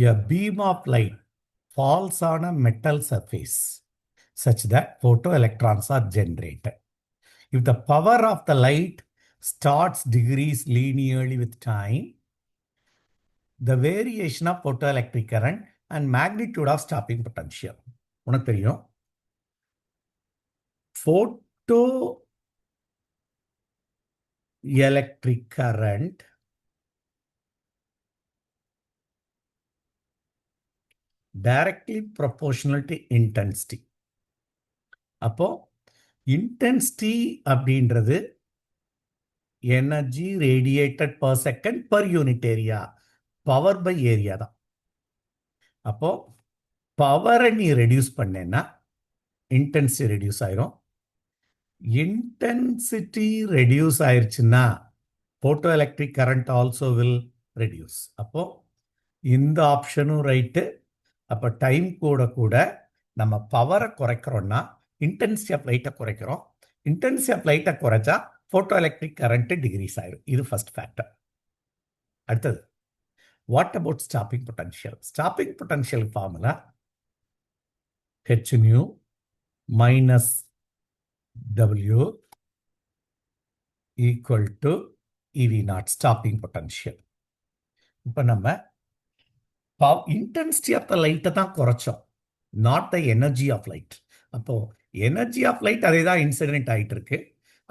A beam of light falls on a metal surface such that photoelectrons are generated. If the power of the light starts decrease linearly with time, the variation of photoelectric current and magnitude of stopping potential. உனக்கு தெரியும் photoelectric current directly proportional to intensity. அப்போ intensity அப்படின்றது energy radiated per second per unit area, power by area தான். அப்போ பவரை நீ reduce பண்ணேன்னா intensity reduce ஆயிரும். இன்டென்சிட்டி ரெடியூஸ் ஆயிடுச்சுன்னா photo electric current also will reduce. அப்போ இந்த ஆப்ஷனும் ரைட்டு. அப்போ டைம் கூட கூட நம்ம பவரை குறைக்கிறோம்னா இன்டென்சிட்டி ஆஃப் லைட்டை குறைக்கிறோம். இன்டென்சிட்டி ஆஃப் லைட்டை குறைச்சா போட்டோ எலக்ட்ரிக் கரண்ட் டிகிரீஸ் ஆயிரும். இது ஃபர்ஸ்ட் ஃபேக்டர். அடுத்தது, what about stopping potential? Stopping potential formula h nu minus w equal to EV naught, stopping potential. இப்போ நம்ம இன்டென்சிட்டி ஆஃப் த லைட்டை தான் குறைச்சோம், not the energy of light. அப்போ energy of light அதே தான் இன்சிடென்ட் ஆகிட்டு இருக்கு,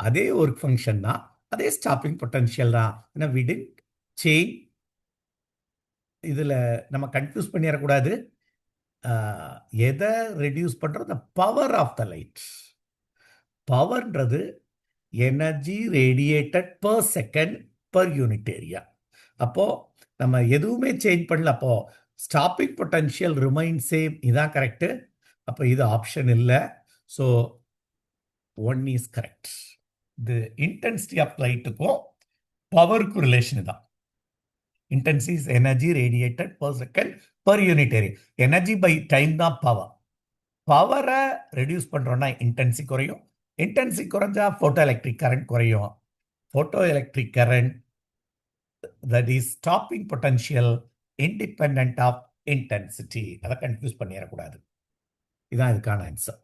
அதே ஒர்க் ஃபங்க்ஷன் தான், அதே ஸ்டாப்பிங் பொட்டன்ஷியல் தான். ஏன்னா we didn't change. இதில் நம்ம கன்ஃபியூஸ் பண்ணிடக்கூடாது. எதை ரெடியூஸ் பண்ணுறது? Power of the light. பவர்ன்றது energy radiated per second per unit area. அப்போது நம்ம எதுவுமே சேஞ்ச் பண்ணல. அப்போது ஸ்டாப்பிங் பொட்டன்ஷியல் ரிமைன் சேம். இதான் கரெக்டு. அப்போ இது ஆப்ஷன் இல்லை. So 1 is correct. இது இன்டென்சிட்டி ஆஃப் லைட்டுக்கும் பவருக்கும் ரிலேஷன் தான். Intensity is energy radiated per second per unit area. Energy by time தான் பவர். பவரை ரெடியூஸ் பண்ணுறோன்னா இன்டென்சிட்டி குறையும். இன்டென்சிட்டி குறைஞ்சா ஃபோட்டோ எலக்ட்ரிக் கரண்ட் குறையும். Photo electric current that is stopping potential independent of intensity. அதை கன்ஃபியூஸ் பண்ணிடக்கூடாது. இதுதான் இதுக்கான ஆன்சர்.